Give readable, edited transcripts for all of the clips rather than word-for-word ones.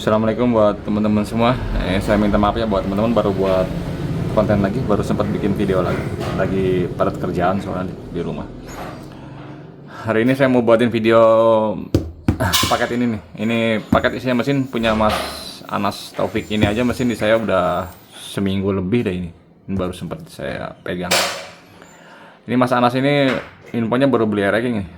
Assalamualaikum buat teman-teman semua. Saya minta maaf ya buat teman-teman baru buat konten lagi, baru sempat bikin video lagi padat kerjaan soalnya di rumah. Hari ini saya mau buatin video paket ini nih. Ini paket isinya mesin punya Mas Anas Taufik. Ini aja mesin di saya udah seminggu lebih deh ini. Ini baru sempat saya pegang. Ini Mas Anas ini infonya baru beli racking nih.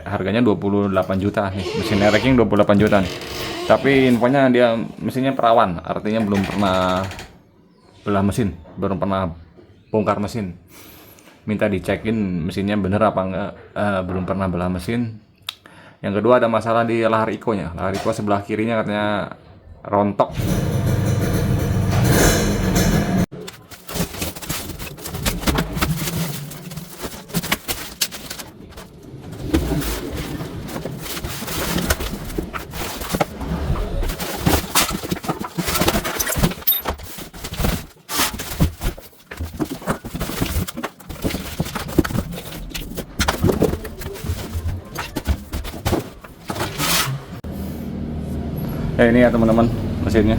Harganya 28 juta nih. Mesin racking 28 juta nih. Tapi infonya dia mesinnya perawan, artinya belum pernah belah mesin, belum pernah bongkar mesin. Minta dicekin mesinnya bener apa enggak, belum pernah belah mesin. Yang kedua ada masalah di lahar ikonya. Lahar iko sebelah kirinya katanya rontok. Ini ya teman-teman mesinnya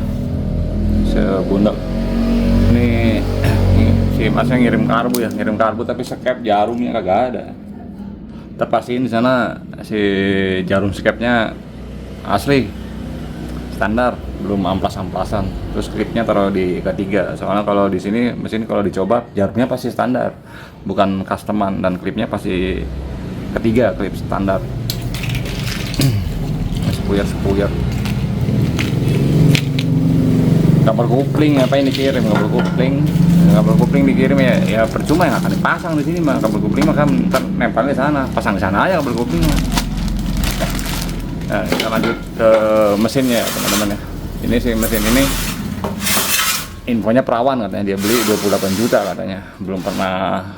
sebundel. Ini si masnya ngirim karbu tapi skep jarumnya kagak ada. Terpastiin di sana si jarum skepnya asli standar, belum amplas-amplasan. Terus klipnya taruh di ketiga. Soalnya kalau di sini mesin kalau dicoba jarumnya pasti standar, bukan customan, dan klipnya pasti ketiga, klip standar. Sepuyar. Kabel kopling apa ini dikirim, kabel kopling dikirim ya percuma, yang akan dipasang di sini mah kabel kopling mah kan nempel di sana, pasang di sana aja kabel kopling. Nah, kita lanjut ke mesinnya ya teman-teman ya. Ini si mesin ini infonya perawan, katanya dia beli 28 juta katanya, belum pernah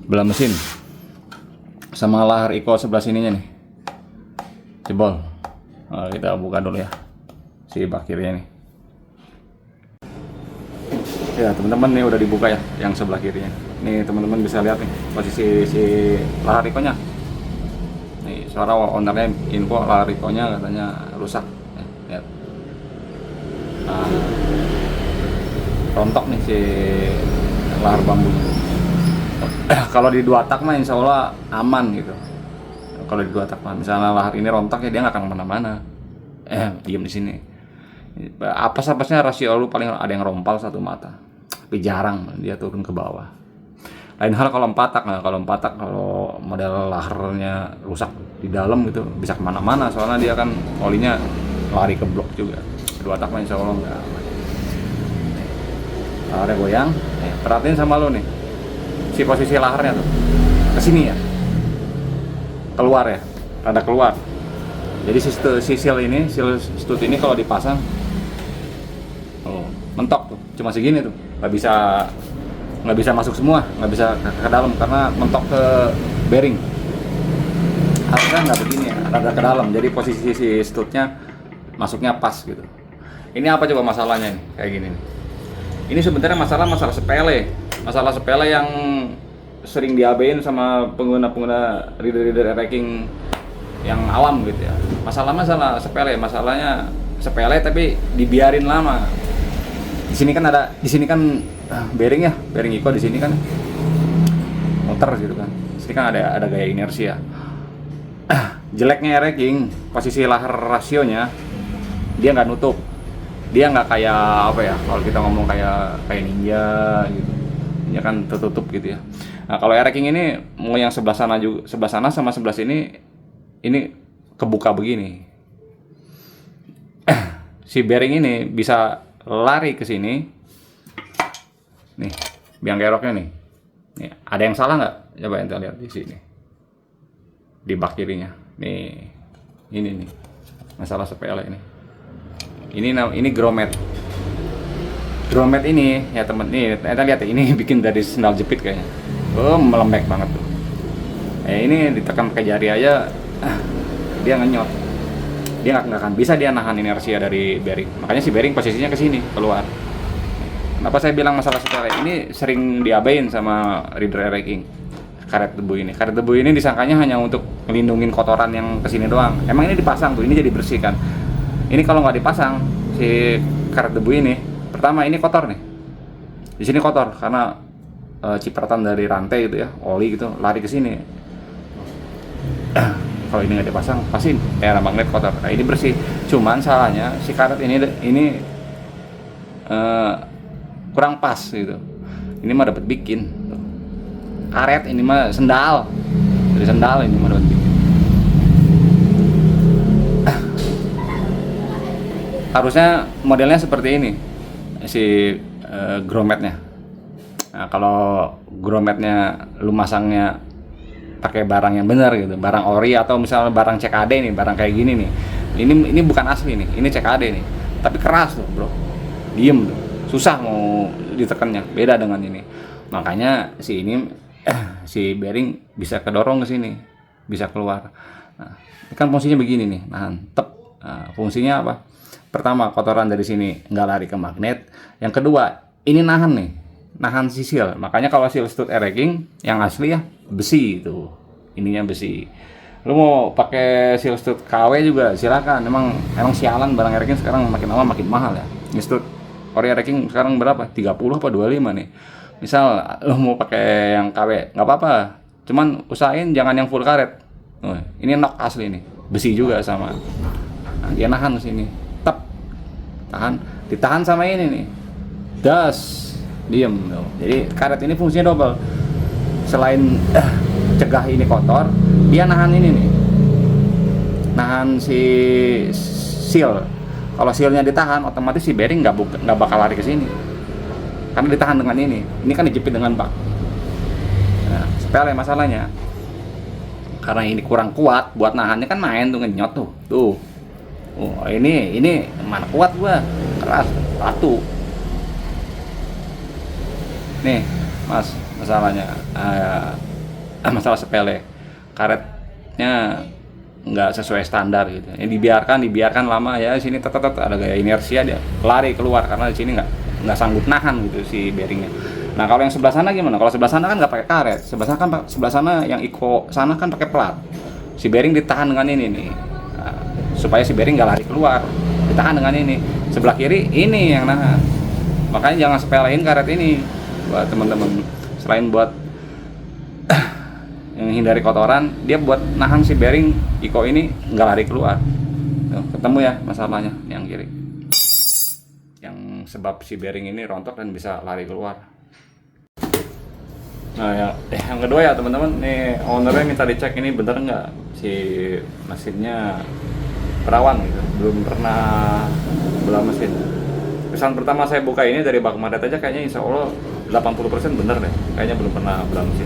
belah mesin. Sama lahar iko sebelah sininya nih jebol. Nah, kita buka dulu ya si bak kirinya nih. Ya teman-teman, nih udah dibuka ya yang sebelah kirinya. Nih teman-teman bisa lihat nih posisi si lahar ikonya. Nih suara ownernya info lahar ikonya katanya rusak. Lihat. Nah, rontok nih si lahar bambunya. Kalau di dua tak mah insya Allah aman gitu. Kalau di dua tak mah, misalnya lahar ini rontok ya dia nggak akan kemana-mana. Diam di sini. Apasnya rasio lu paling ada yang rompal satu mata, tapi jarang dia turun ke bawah. Lain hal kalau empat tak, kalau model laharnya rusak di dalam gitu bisa kemana-mana, soalnya dia kan olinya lari ke blok juga. Dua tak insya Allah nggak aman. Laharnya goyang, perhatiin sama lo nih, si posisi laharnya tuh kesini ya, keluar ya, rada keluar. Jadi si seal stud ini kalau dipasang mentok tuh, cuma segini tuh, nggak bisa masuk semua, nggak bisa ke dalam karena mentok ke bearing. Harusnya nggak begini ya, rada ke dalam, jadi posisi si studnya masuknya pas gitu. Ini apa coba masalahnya nih, kayak gini nih. Ini sebenarnya masalah sepele yang sering diabein sama pengguna reader racking yang awam gitu ya. Masalahnya sepele tapi dibiarin lama. Di sini kan bearing ya, bearing iko di sini kan muter gitu kan. Di sini kan ada gaya inersia. Jeleknya racking, posisi lahar rasionya dia nggak nutup. Dia nggak kayak apa ya, kalau kita ngomong kayak ninja gitu. Dia kan tertutup gitu ya. Nah, kalau racking ini mau yang sebelah sana sama sebelah sini ini kebuka begini. Si bearing ini bisa lari ke sini. Nih, biang keroknya nih. Nih, ada yang salah nggak? Coba ente lihat di sini. Di bak kirinya. Nih. Ini nih. Masalah sepele ini. Ini grommet. Grommet ini ya temen nih, ente lihat ya, ini bikin dari sendal jepit kayaknya. Melembek banget tuh. Ini ditekan pakai jari aja dia ngenyot. Dia nggak akan bisa dia nahan inersia dari bearing. Makanya si bearing posisinya ke sini, keluar. Kenapa saya bilang masalah sepele? Ini sering diabein sama reader racking. Karet debu ini. Karet debu ini disangkanya hanya untuk melindungin kotoran yang kesini doang. Emang ini dipasang tuh, ini jadi bersih kan. Ini kalau nggak dipasang si karet debu ini, pertama ini kotor nih. Di sini kotor karena cipratan dari rantai gitu ya, oli gitu lari ke sini. Kalau ini nggak dipasang, pasti daerah magnet kotor. Nah, ini bersih. Cuman salahnya si karet ini kurang pas gitu. Ini mah dapat bikin. Karet ini mah sendal. Dari sendal ini mah dapat bikin. Harusnya modelnya seperti ini si grommetnya. Nah, kalau grommetnya lu masangnya pakai barang yang benar gitu, barang ori atau misalnya barang CKD nih, barang kayak gini nih. Ini bukan asli nih, ini CKD nih. Tapi keras tuh, bro. Diem tuh. Susah mau ditekannya. Beda dengan ini. Makanya si bearing bisa kedorong ke sini, bisa keluar. Nah, ini kan fungsinya begini nih, nahan tep. Nah, fungsinya apa? Pertama, kotoran dari sini nggak lari ke magnet. Yang kedua, ini nahan nih, nahan si seal. Makanya kalau seal stud racking yang asli ya besi itu, ininya besi. Lu mau pakai seal stud KW juga silakan. Emang sialan barang racking sekarang makin lama makin mahal ya. Ini stud ori racking sekarang berapa? 30 apa 25 nih. Misal lu mau pakai yang KW nggak apa-apa. Cuman usahain jangan yang full karet. Ini nok asli nih, besi juga sama. Nah, dia nahan ke sini. Ditahan sama ini nih, das, diem. Jadi karet ini fungsinya double. Selain cegah ini kotor, dia nahan ini nih, nahan si seal. Kalau sealnya ditahan, otomatis si bearing nggak bakal lari ke sini, karena ditahan dengan ini. Ini kan dijepit dengan bak. Nah, sepele masalahnya, karena ini kurang kuat buat nahannya kan main tuh ngenyot tuh. Oh, ini mana kuat gua, keras, batu. Nih, Mas, masalahnya masalah sepele. Karetnya nggak sesuai standar gitu. Ini dibiarkan lama ya, sini tetap ada gaya inersia, dia lari keluar karena di sini nggak sanggup nahan gitu si bearingnya. Nah, kalau yang sebelah sana gimana? Kalau sebelah sana kan nggak pakai karet. Sebelah sana yang Iko sana kan pakai plat. Si bearing ditahan dengan ini nih. Supaya si bearing nggak lari keluar, ditahan dengan ini. Sebelah kiri ini yang nahan. Makanya jangan sepelein karet ini buat teman-teman. Selain buat menghindari kotoran, dia buat nahan si bearing Iko ini nggak lari keluar. Tuh, ketemu ya masalahnya yang kiri, yang sebab si bearing ini rontok dan bisa lari keluar. Nah, yang kedua ya teman-teman, nih ownernya minta dicek ini bener nggak si mesinnya perawan gitu, belum pernah belah mesin. Kesan pertama saya buka ini dari bak magnet aja kayaknya insya Allah 80% bener deh, kayaknya belum pernah belah mesin.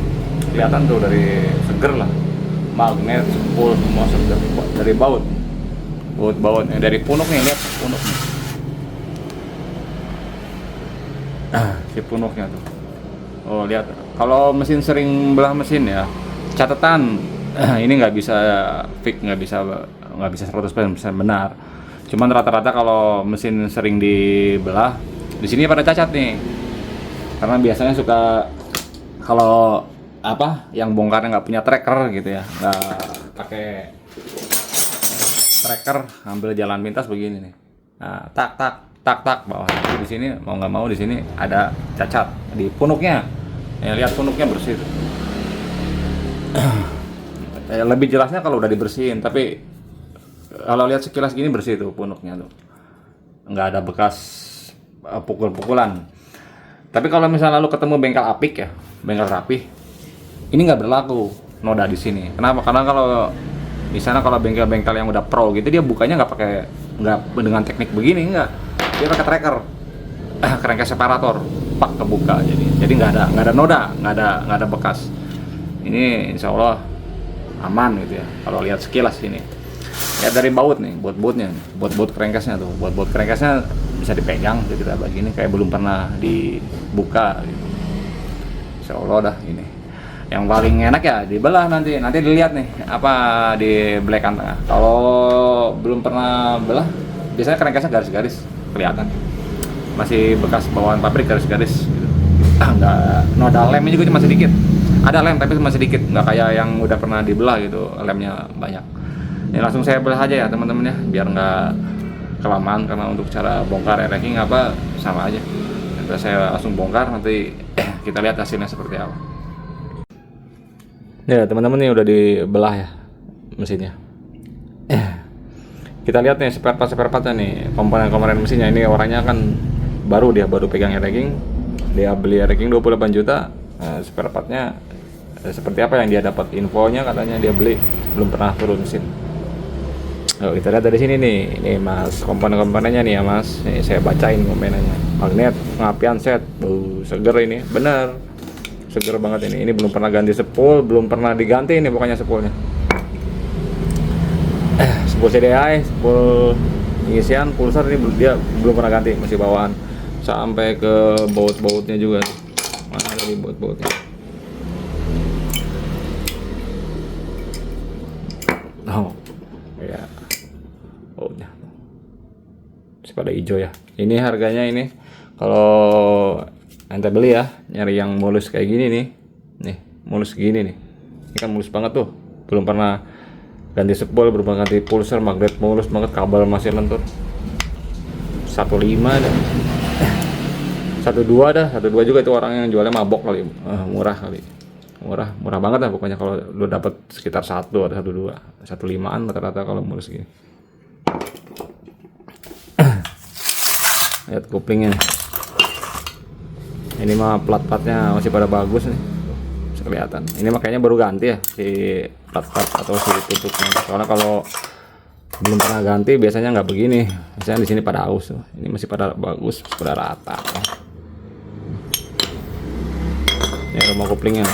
Kelihatan tuh dari seger lah, magnet, spool semua seger, dari baut dari punuk nih, lihat punuk nih. Si punuknya tuh. Oh lihat, kalau mesin sering belah mesin ya, catatan ini nggak bisa fix, nggak bisa 100% benar. Cuman rata-rata kalau mesin sering dibelah, di sini pada cacat nih. Karena biasanya suka kalau yang bongkarnya nggak punya tracker gitu ya, nggak pakai tracker, ambil jalan pintas begini nih. Nah, tak bawah. Di sini mau nggak mau di sini ada cacat di punuknya. Ya, lihat punuknya bersih. Lebih jelasnya kalau udah dibersihin, tapi kalau lihat sekilas gini bersih tuh punuknya tuh, nggak ada bekas pukul-pukulan. Tapi kalau misalnya lu ketemu bengkel apik ya, bengkel rapih, ini nggak berlaku noda di sini. Kenapa? Karena kalau di sana kalau bengkel-bengkel yang udah pro gitu, dia bukanya nggak dengan teknik begini, nggak. Dia pakai tracker, crankcase separator, pak kebuka, jadi nggak ada noda, nggak ada bekas. Ini insya Allah aman gitu ya. Kalau lihat sekilas ini, ya dari baut nih, baut-bautnya, baut crankcase-nya tuh, baut crankcase-nya bisa dipegang, jadi kita begini kayak belum pernah dibuka gitu. Insya Allah dah ini. Yang paling enak ya dibelah nanti dilihat nih apa di belekan tengah. Kalau belum pernah belah, biasanya crankcase-nya garis-garis kelihatan, masih bekas bawaan pabrik garis-garis gitu. Nggak, noda lemnya juga cuma sedikit, ada lem tapi cuma sedikit, nggak kayak yang udah pernah dibelah gitu, lemnya banyak. Ini langsung saya belah aja ya teman-teman ya, biar nggak kelamaan karena untuk cara bongkar racking apa sama aja. Nanti saya langsung bongkar, nanti kita lihat hasilnya seperti apa. Ya teman-teman, ini udah dibelah ya mesinnya. Kita lihat nih spare partnya nih, komponen mesinnya. Ini orangnya kan baru pegang racking, dia beli racking 28 juta. Spare partnya seperti apa yang dia dapat infonya, katanya dia beli belum pernah turun mesin. Kita lihat dari sini nih, ini mas komponen-komponennya nih ya mas. Nih, saya bacain komponennya. Magnet, pengapian set, seger ini, bener seger banget ini. Ini belum pernah ganti spool, belum pernah diganti ini pokoknya spoolnya. Spool CDI, spool pengisian, pulsar ini dia belum pernah ganti, masih bawaan. Sampai ke baut-bautnya juga. Mana tadi baut-bautnya? Oh, ya. Bautnya. Masih pada hijau ya. Ini harganya ini kalau ente beli ya, nyari yang mulus kayak gini nih. Nih, mulus gini nih. Ini kan mulus banget tuh. Belum pernah ganti spool, berubah ganti pulsar, magnet mulus banget, kabel masih lentur. 15 dah. 12 juga itu orang yang jualnya mabok kali. Murah kali. Murah banget lah pokoknya kalau lu dapat sekitar 1 atau 12. 15-an rata-rata kalau mulus gini. Lihat kuplingnya. Ini mah plat-platnya masih pada bagus nih. Kelihatan. Ini makanya baru ganti ya si plat-plat atau si tutupnya. Soalnya kalau belum pernah ganti biasanya nggak begini. Biasanya di sini pada aus tuh. Ini masih pada bagus, pada rata. Ini rumah kuplingnya.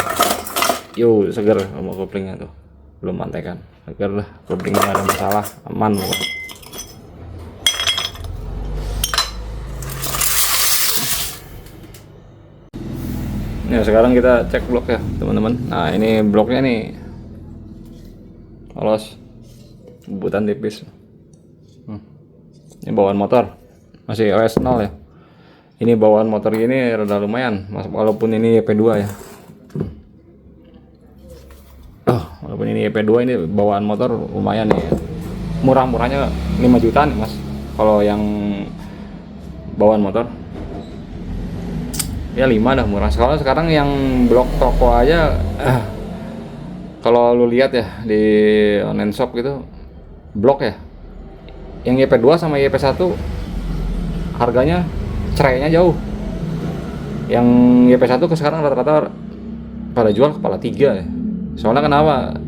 Yuk, seger rumah kuplingnya tuh. Belum mantekan. Seger lah, kuplingnya nggak ada masalah, aman pokoknya. Ya sekarang kita cek blok ya teman-teman. Nah ini bloknya nih polos, bubutan tipis. Ini bawaan motor masih OS 0 ya. Ini bawaan motor gini rada lumayan, walaupun ini YP2 ya. Walaupun ini YP2, ini bawaan motor lumayan nih. Murah-murahnya 5 jutaan mas. Kalau yang bawaan motor ya 5 dah murah. Sekarang yang blok toko aja kalau lu lihat ya di online shop gitu, blok ya yang YP2 sama YP1 harganya cerainya jauh. Yang YP1 ke sekarang rata-rata pada jual kepala 3 ya. Soalnya kenapa?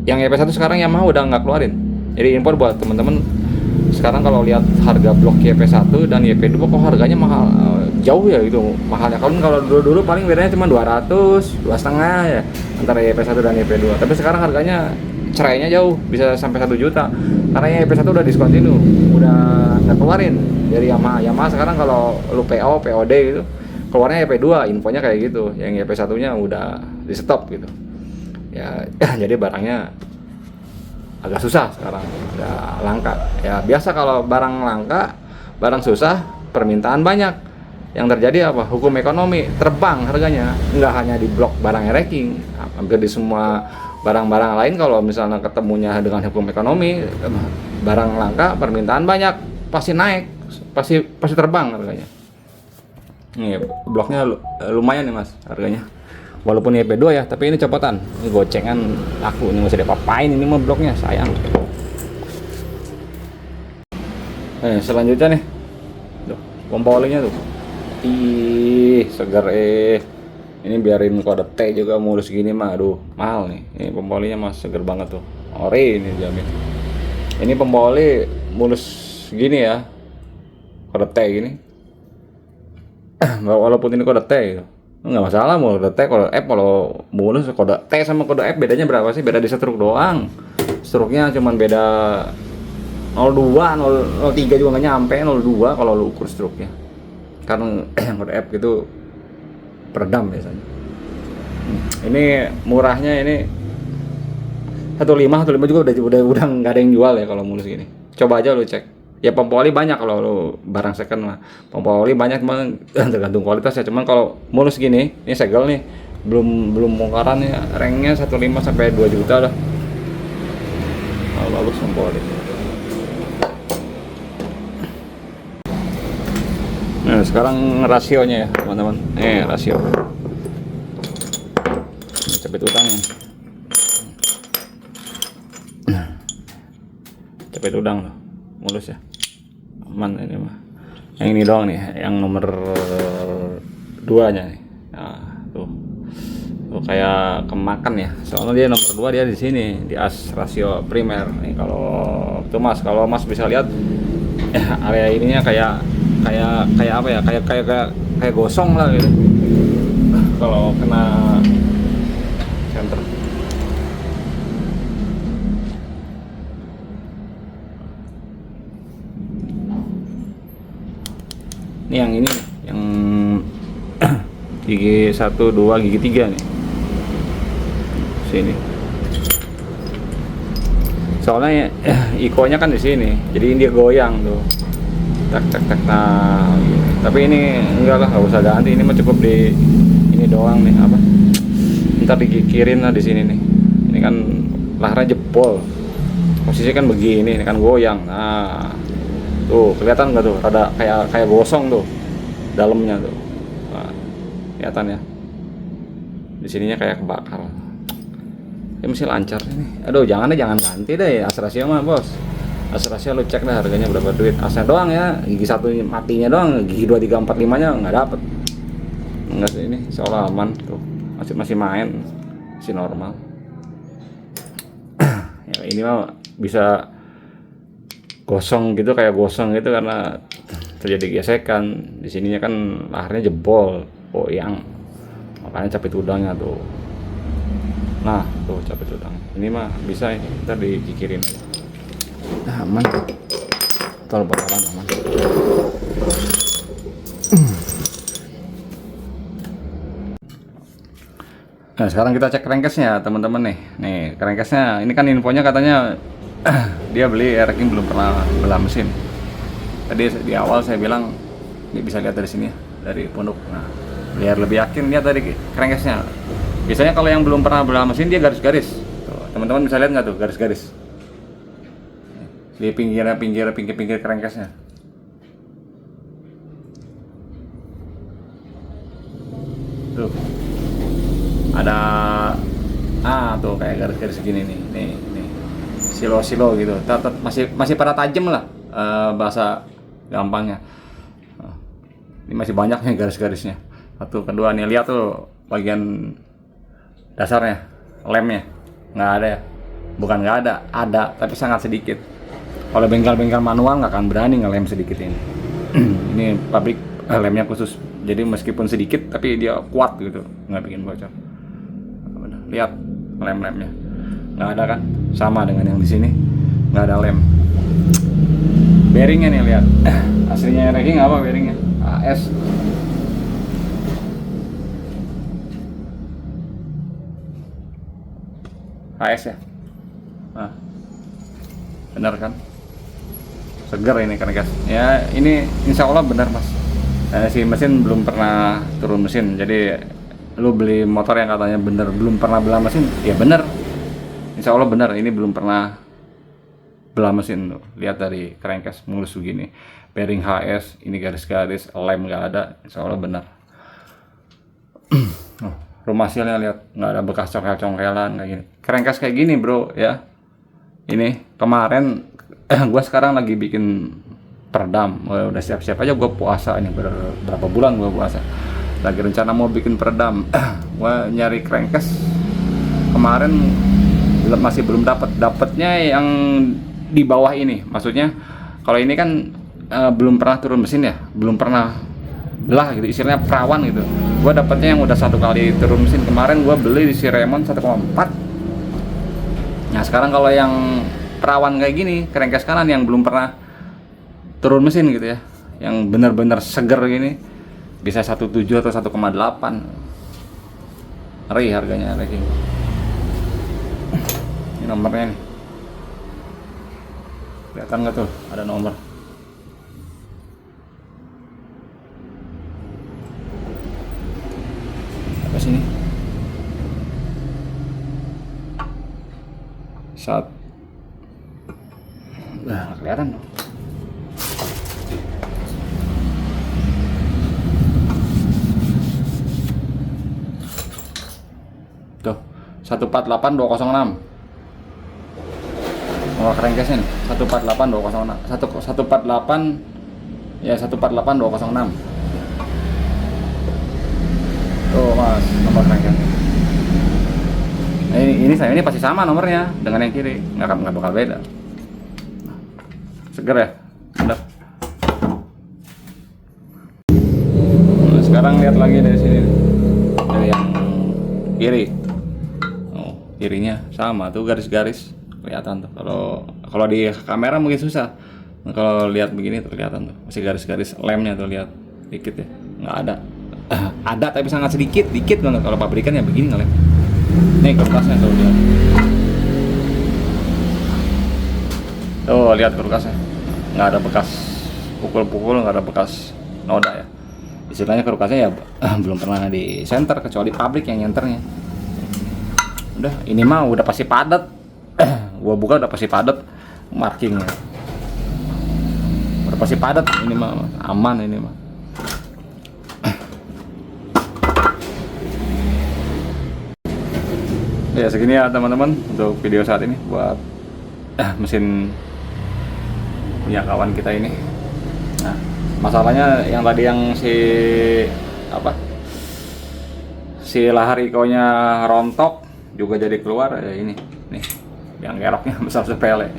Yang YP1 sekarang Yamaha udah nggak keluarin. Jadi impor buat temen-temen. Sekarang kalau lihat harga blok YP1 dan YP2 kok harganya mahal, jauh ya gitu mahalnya. Kalau dulu paling bedanya cuma 200, 2,5 ya antara YP1 dan YP2. Tapi sekarang harganya cerainya jauh, bisa sampai 1 juta. Karena YP1 udah diskontinu, udah nggak keluarin dari Yamaha. Yamaha sekarang kalau lu PO, POD gitu, keluarnya YP2, infonya kayak gitu. Yang YP1-nya udah di stop gitu. Ya jadi barangnya agak susah sekarang, agak langka. Ya biasa kalau barang langka, barang susah, permintaan banyak. Yang terjadi apa? Hukum ekonomi, terbang harganya. Nggak hanya di blok barang racking, hampir di semua barang-barang lain kalau misalnya ketemunya dengan hukum ekonomi, barang langka, permintaan banyak, pasti naik, pasti terbang harganya. Nih bloknya lumayan nih mas harganya. Walaupun YP2 ya, tapi ini copotan. Ini gocengan laku, ini masih diapa-apain ini mah bloknya, sayang. Selanjutnya nih. Tuh, pompa olinya tuh. Ih, segar Ini biarin kode T juga mulus gini mah, aduh, mahal nih. Ini pompa olinya mas segar banget tuh. Ori ini jamin. Ini pompa oli mulus gini ya. Kode T gini. Walaupun ini kode T gitu. Nggak masalah mau kode T, kode F. Kalau mulus kode T sama kode F bedanya berapa sih? Beda di stroke doang. Stroke-nya cuman beda 02, 03 juga nggak nyampe 02 kalau lu ukur stroke-nya. Karena yang kode F gitu peredam biasanya. Ini murahnya ini 15 juga udah nggak ada yang jual ya kalau mulus gini. Coba aja lu cek. Ya pompa oli banyak kalau lu barang second mah. Pompa oli banyak cuman tergantung kualitas ya. Cuman kalau mulus gini, ini segel nih, belum bongkaran ya. Ranknya 1,5 sampai 2 juta dah. Bagus pompa oli. Nah, sekarang rasionya ya teman-teman. Rasio cepet udangnya. Cepet udang loh, mulus ya, aman ini mah. Yang ini doang nih, yang nomor 2 nya nih. Nah, tuh kayak kemakan ya, soalnya dia nomor 2 dia di sini di as rasio primer nih. Kalau mas bisa lihat area ininya kayak apa ya, kayak gosong lah gitu kalau kena center. Ini yang ini yang gigi 1, 2, gigi 3 nih sini. Soalnya ikonya kan di sini, jadi dia goyang tuh, tak. Nah, gitu. Tapi ini enggak lah, nggak usah ganti. Ini mah cukup di ini doang nih, apa? Ntar dikikirin lah di sini nih. Ini kan laharnya jebol, posisinya kan begini, ini kan goyang. Nah, tuh kelihatan nggak tuh? Rada kayak gosong tuh dalamnya tuh. Nah, kelihatan ya. Di sininya kayak kebakar. Ya masih lancar ini. Aduh, jangan ganti deh as rasio mah, bos. As rasio lu cek dah harganya berapa duit. Asnya doang ya, gigi 1 matinya doang, gigi 2, 3, 4, 5 nya nggak dapet. Enggak sih, ini seolah aman tuh. Masih main, masih normal. Ya ini mah bisa gosong gitu, kayak gosong gitu karena terjadi gesekan. Di sininya kan laharnya jebol, goyang. Makanya capit udangnya tuh. Nah, tuh capit udang. Ini mah bisa ini, ntar dikikirin aja. Nah, aman. Tol bakalan aman. Nah, sekarang kita cek crankcase-nya, teman-teman nih. Nih, crankcase-nya ini kan infonya katanya dia beli Air King belum pernah belah mesin. Tadi di awal saya bilang ini bisa lihat dari sini ya, dari pondok. Nah, biar lebih yakin lihat dari crankcase-nya. Biasanya kalau yang belum pernah belah mesin dia garis-garis. Teman-teman bisa lihat nggak tuh garis-garis di pinggir crankcase-nya. Tuh ada tuh kayak garis-garis segini nih silo gitu. Masih pada tajam lah, bahasa gampangnya. Ini masih banyak nih garis-garisnya. Satu, kedua nih, lihat tuh bagian dasarnya, lemnya nggak ada ya. Bukan nggak ada tapi sangat sedikit. Kalau bengkel-bengkel manual nggak akan berani ngelem sedikit ini. Ini pabrik lemnya khusus, jadi meskipun sedikit tapi dia kuat gitu, nggak bikin bocor. Lihat lem-lemnya nggak ada kan, sama dengan yang di sini nggak ada lem. Bearingnya nih lihat, aslinya Air King apa bearingnya? AS. AS ya. Nah, benar kan? Segar ini kan guys. Ya ini insya Allah benar mas. Si mesin belum pernah turun mesin, jadi lu beli motor yang katanya bener belum pernah belah mesin, ya bener. Insya Allah benar, ini belum pernah belah mesin tuh. Lihat dari crankcase mulus begini, bearing HS, ini garis-garis, lem nggak ada, insya Allah benar. Rumah hasilnya lihat, nggak ada bekas congkel-congkelan kayak gini. Crankcase kayak gini bro ya. Ini kemarin gue sekarang lagi bikin peredam, udah siap-siap aja gue puasa ini, berapa bulan gue puasa. Lagi rencana mau bikin peredam. Gue nyari crankcase kemarin masih belum dapatnya yang di bawah ini. Maksudnya kalau ini kan belum pernah turun mesin ya, belum pernah belah gitu, istilahnya perawan gitu. Gue dapatnya yang udah 1 kali turun mesin, kemarin gue beli di si Raymond 1,4. Nah sekarang kalau yang perawan kayak gini, crankcase kanan yang belum pernah turun mesin gitu ya, yang benar-benar seger gini, bisa 1,7 atau 1,8. Ngeri harganya lagi. Ini nomornya nih, kelihatan nggak tuh ada nomor. Apa sini? Nah, kelihatan. 148206. Nomor crankcase nih 148206. 148 ya 148206. Tuh Mas, nomor crankcase. Nah, ini pasti sama nomornya dengan yang kiri, nggak bakal beda. Seger ya, bener. Nah, sekarang lihat lagi dari sini, dari yang kiri. Oh, kirinya sama tuh garis-garis kelihatan tuh. Kalau di kamera mungkin susah. Nah, kalau lihat begini tuh kelihatan tuh, masih garis-garis lemnya tuh, lihat dikit ya, nggak ada. Ada tapi sangat sedikit banget. Kalau pabrikan ya begini ngelem. Nih kulkasnya tuh lihat. Tuh lihat kulkasnya, nggak ada bekas pukul-pukul, nggak ada bekas noda ya. Istilahnya kulkasnya ya belum pernah di center kecuali pabrik yang nyenternya. Udah, ini mah udah pasti padat. Gua buka udah pasti padat markingnya. Udah pasti padat ini mah, aman ini mah. Ya segini ya teman-teman untuk video saat ini buat mesin punya kawan kita ini. Nah, masalahnya yang tadi yang si laharikonya rontok juga jadi keluar ya, ini nih yang geroknya besar sepele.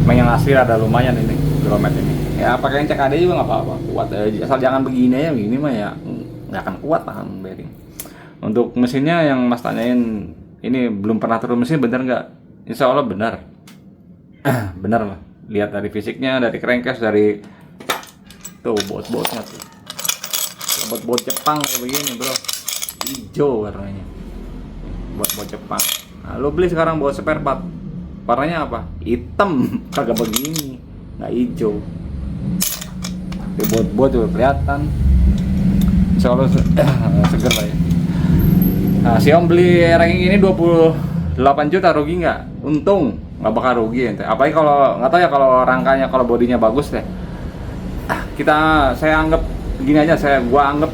Memang yang asli ada lumayan ini kilometer ini. Ya pakai yang CKD juga nggak apa-apa, kuat aja. Asal jangan begini ya, begini mah ya nggak akan kuat tahan bearing. Untuk mesinnya yang Mas tanyain, ini belum pernah turun mesin, bener nggak? Insya Allah benar. Benar lah. Lihat dari fisiknya, dari crankcase, dari tuh bot-botnya tuh. Bot-bot Jepang kayak begini bro, hijau warnanya. Bot-bot Jepang. Nah, lo beli sekarang buat spare part, warnanya apa? Hitam, kagak begini, nggak hijau. Di bot-bot juga kelihatan. Insya Allah seger lah ya. Nah, si Om beli ranking ini 28 juta, rugi nggak? Untung, nggak bakal rugi ente. Apalagi kalau nggak tahu ya, kalau rangkanya, kalau bodinya bagus deh. Saya anggap gini aja, gua anggap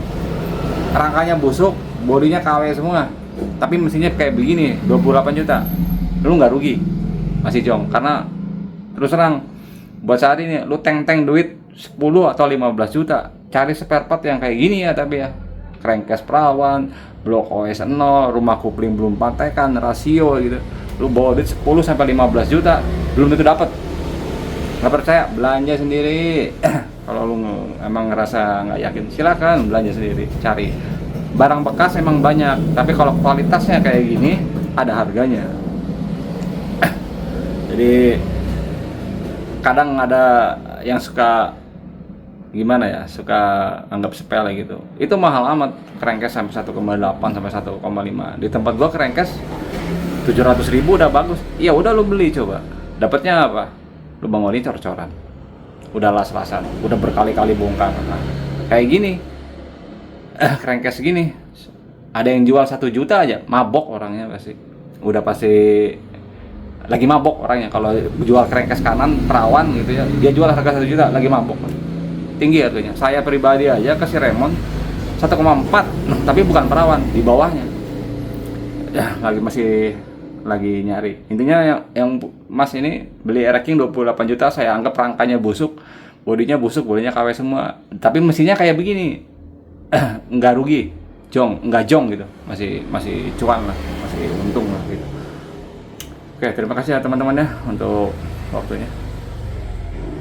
rangkanya busuk, bodinya KW semua, tapi mesinnya kayak begini, 28 juta. Lu nggak rugi, masih Jong. Karena terus terang, buat saat ini lu teng-teng duit 10 atau 15 juta, cari spare part yang kayak gini ya, tapi ya crankcase perawan, blok OS 0, rumah kupling belum pantekan, rasio gitu. Lu bawa duit 10 sampai 15 juta, belum tentu dapat. Nggak percaya, belanja sendiri. Kalau lu emang ngerasa nggak yakin, silakan belanja sendiri, cari. Barang bekas emang banyak, tapi kalau kualitasnya kayak gini, ada harganya. Jadi kadang ada yang suka gimana ya, suka anggap sepele gitu. Itu mahal amat, crankcase sampai 1,8 sampai 1,5. Di tempat gua crankcase 700.000 udah bagus. Iya udah lu beli, coba. Dapatnya apa? Lu bangunin cor-coran. Udah las-lasan, udah berkali-kali bongkar. Nah, kayak gini. Crankcase gini. Ada yang jual 1 juta aja, mabok orangnya pasti. Udah pasti lagi mabok orangnya. Kalau jual crankcase kanan perawan gitu ya, dia jual harga 1 juta, lagi mabok. Tinggi harganya. Saya pribadi aja kasih remon 1,4, tapi bukan perawan, di bawahnya. Ya, masih lagi nyari. Intinya yang Mas ini beli ranking 28 juta, saya anggap rangkanya busuk, bodinya KW semua. Tapi mesinnya kayak begini. Nggak rugi, nggak jong gitu. Masih cuan lah, masih untung lah gitu. Oke, terima kasih ya teman-teman ya untuk waktunya.